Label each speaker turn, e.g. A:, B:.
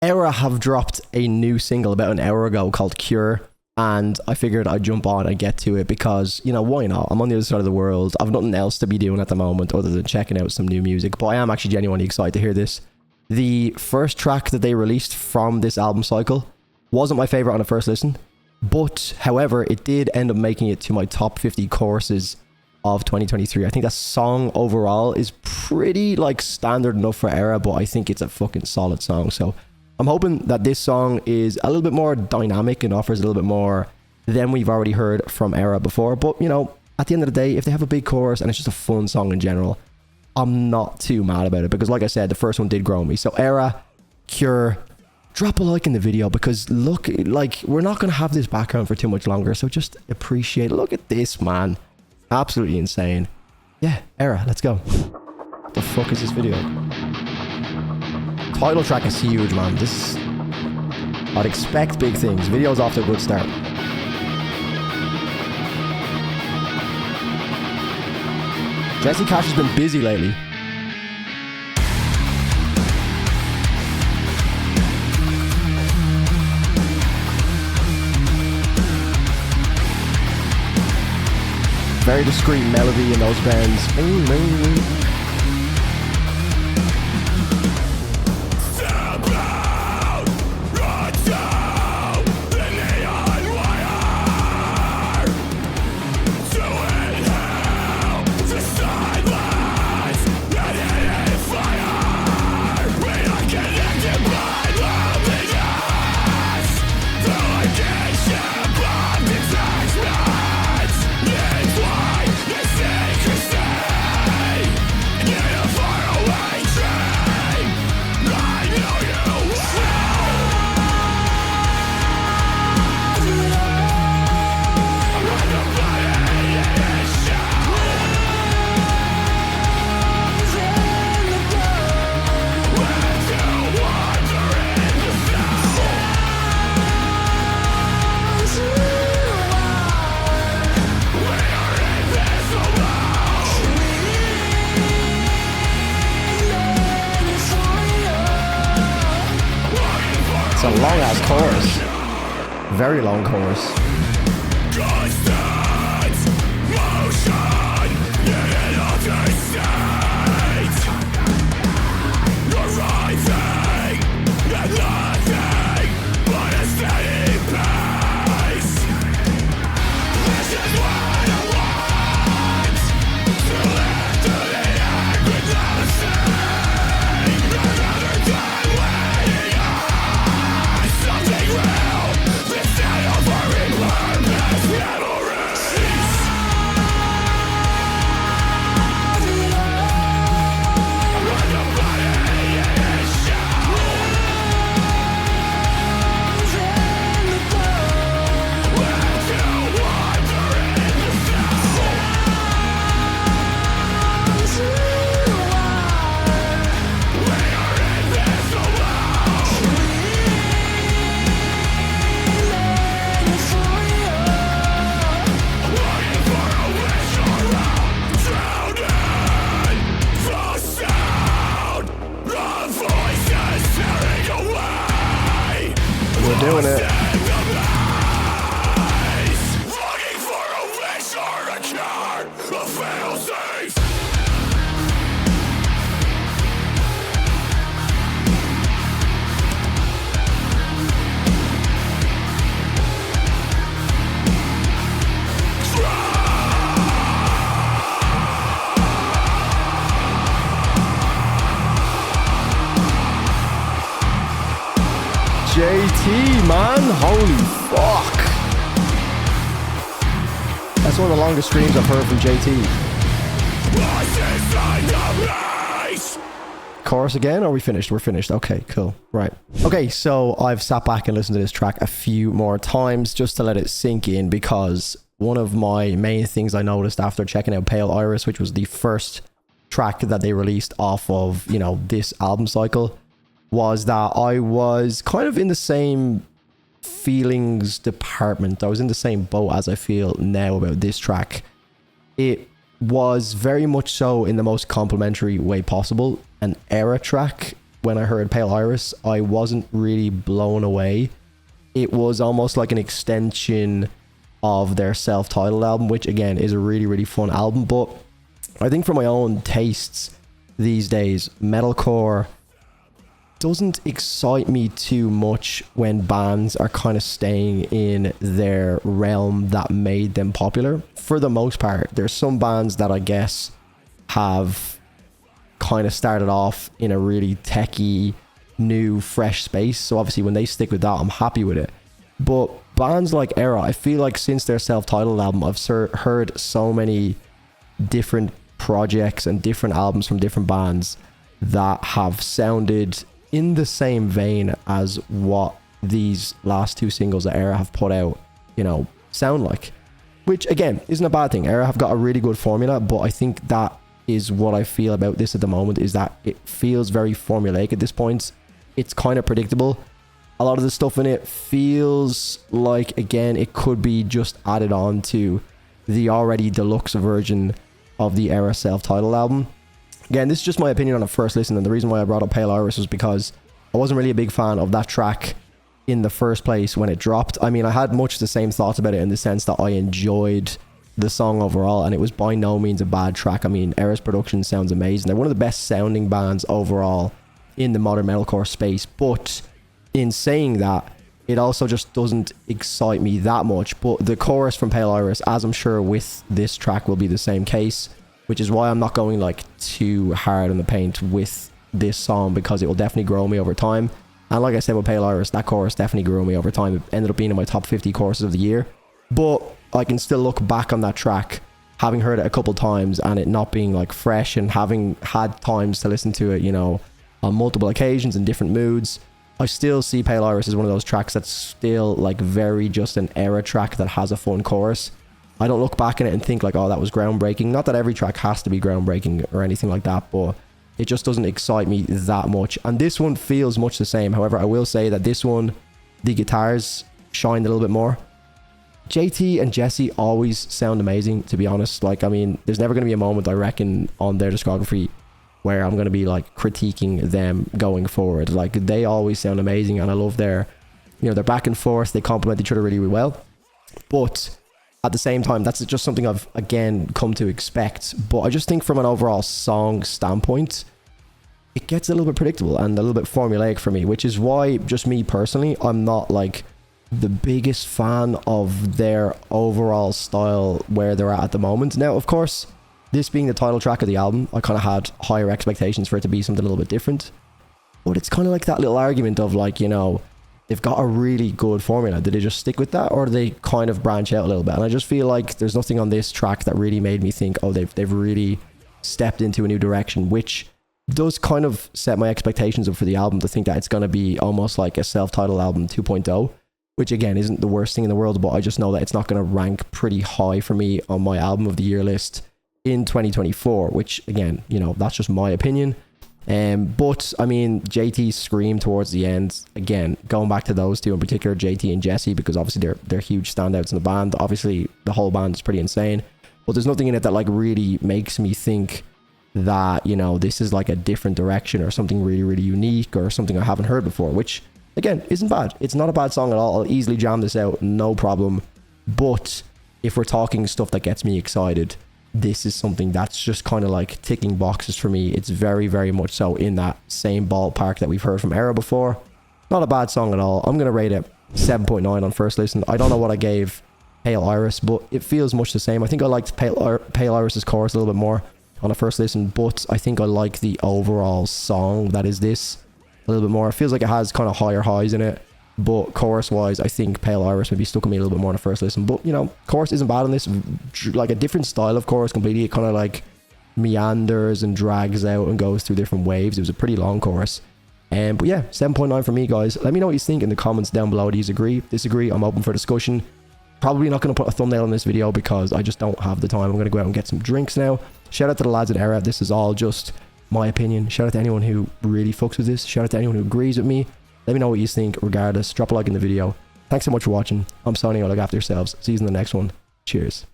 A: ERRA have dropped a new single about an hour ago called Cure, and I figured I'd jump on and get to it because, you know, why not? I'm on the other side of the world. I've nothing else to be doing at the moment other than checking out some new music, but I am actually genuinely excited to hear this. The first track that they released from this album cycle wasn't my favorite on the first listen, but however, it did end up making it to my top 50 choruses of 2023. I think that song overall is pretty like standard enough for ERRA, but I think it's a fucking solid song. So I'm hoping that this song is a little bit more dynamic and offers a little bit more than we've already heard from ERRA before. But, you know, at the end of the day, if they have a big chorus and it's just a fun song in general, I'm not too mad about it because, like I said, the first one did grow me. So ERRA, Cure, drop a like in the video because look, like, we're not going to have this background for too much longer. So just appreciate it. Look at this, man. Absolutely insane. Yeah, ERRA, let's go. What the fuck is this video? Title track is huge, man. This, I'd expect big things. Video's off to a good start. Jesse Cash has been busy lately. Very discreet melody in those bends. It's a long ass chorus. Very long chorus. Constant motion in an altered state. Arriving at nothing but a steady pace. This is what I want. To live to the end without a stain. Rather than waiting on something real. Instead of hurrying purpose memories. When the body is shell. When to wander in the cell. We are invisible. Looking for a wish or out. Drowning the sound. The voices tearing away. We're doing it. Looking for a wish or a cure. A fail-safe. JT, man, holy fuck. That's one of the longest streams I've heard from JT. Chorus again, or are we finished? We're finished. Okay, cool. Right. Okay, so I've sat back and listened to this track a few more times just to let it sink in, because one of my main things I noticed after checking out Pale Iris, which was the first track that they released off of, you know, this album cycle, was that I was kind of in the same feelings department. I was in the same boat as I feel now about this track. It was very much so in the most complimentary way possible, an ERRA track when I heard Pale Iris, I wasn't really blown away. It was almost like an extension of their self-titled album, which again is a really, really fun album. But I think for my own tastes these days, metalcore doesn't excite me too much when bands are kind of staying in their realm that made them popular. For the most part, there's some bands that I guess have kind of started off in a really techie, new, fresh space. So obviously when they stick with that, I'm happy with it. But bands like ERRA, I feel like since their self-titled album, I've heard so many different projects and different albums from different bands that have sounded in the same vein as what these last two singles that ERRA have put out, you know, sound like. Which again, isn't a bad thing. ERRA have got a really good formula, but I think that is what I feel about this at the moment, is that it feels very formulaic at this point. It's kind of predictable. A lot of the stuff in it feels like, again, it could be just added on to the already deluxe version of the ERRA self-titled album. Again, this is just my opinion on a first listen, and the reason why I brought up Pale Iris was because I wasn't really a big fan of that track in the first place when it dropped. I mean, I had much the same thoughts about it in the sense that I enjoyed the song overall, and it was by no means a bad track. I mean, ERRA's production sounds amazing. They're one of the best sounding bands overall in the modern metalcore space, but in saying that, it also just doesn't excite me that much. But the chorus from Pale Iris, as I'm sure with this track will be the same case, which is why I'm not going like too hard on the paint with this song, because it will definitely grow me over time. And like I said with Pale Iris, that chorus definitely grew me over time. It ended up being in my top 50 choruses of the year. But I can still look back on that track, having heard it a couple times and it not being like fresh, and having had times to listen to it, you know, on multiple occasions in different moods. I still see Pale Iris as one of those tracks that's still like very just an ERRA track that has a fun chorus. I don't look back at it and think like, oh, that was groundbreaking. Not that every track has to be groundbreaking or anything like that, but it just doesn't excite me that much. And this one feels much the same. However, I will say that this one, the guitars shined a little bit more. JT and Jesse always sound amazing, to be honest. Like, I mean, there's never going to be a moment, I reckon, on their discography where I'm going to be like critiquing them going forward. Like, they always sound amazing, and I love their, you know, their back and forth. They complement each other really, really well. But at the same time, that's just something I've, again, come to expect. But I just think from an overall song standpoint, it gets a little bit predictable and a little bit formulaic for me, which is why, just me personally, I'm not like the biggest fan of their overall style where they're at the moment. Now, of course, this being the title track of the album, I kind of had higher expectations for it to be something a little bit different. But it's kind of like that little argument of like, you know, they've got a really good formula. Did they just stick with that, or do they kind of branch out a little bit? And I just feel like there's nothing on this track that really made me think, oh, they've really stepped into a new direction, which does kind of set my expectations up for the album, to think that it's going to be almost like a self-titled album 2.0, which again isn't the worst thing in the world, but I just know that it's not going to rank pretty high for me on my album of the year list in 2024, which again, you know, that's just my opinion. But I mean, JT's scream towards the end, again, going back to those two in particular, JT and Jesse, because obviously they're huge standouts in the band. Obviously the whole band is pretty insane, but there's nothing in it that like really makes me think that, you know, this is like a different direction or something really, really unique or something I haven't heard before, which again isn't bad. It's not a bad song at all. I'll easily jam this out, no problem. But if we're talking stuff that gets me excited, this is something that's just kind of like ticking boxes for me. It's very, very much so in that same ballpark that we've heard from ERRA before. Not a bad song at all. I'm going to rate it 7.9 on first listen. I don't know what I gave Pale Iris, but it feels much the same. I think I liked Pale Iris's chorus a little bit more on a first listen, but I think I like the overall song that is this a little bit more. It feels like it has kind of higher highs in it, but chorus wise, I think Pale Iris maybe stuck with me a little bit more on a first listen. But you know, chorus isn't bad on this. Like a different style of chorus completely. It kind of like meanders and drags out and goes through different waves. It was a pretty long chorus. But yeah, 7.9 for me, guys. Let me know what you think in the comments down below. Do you agree, disagree? I'm open for discussion. Probably not going to put a thumbnail on this video because I just don't have the time. I'm going to go out and get some drinks now. Shout out to the lads at ERRA. This is all just my opinion. Shout out to anyone who really fucks with this. Shout out to anyone who agrees with me. Let me know what you think regardless. Drop a like in the video. Thanks so much for watching. I'm signing out. Look after yourselves. See you in the next one. Cheers.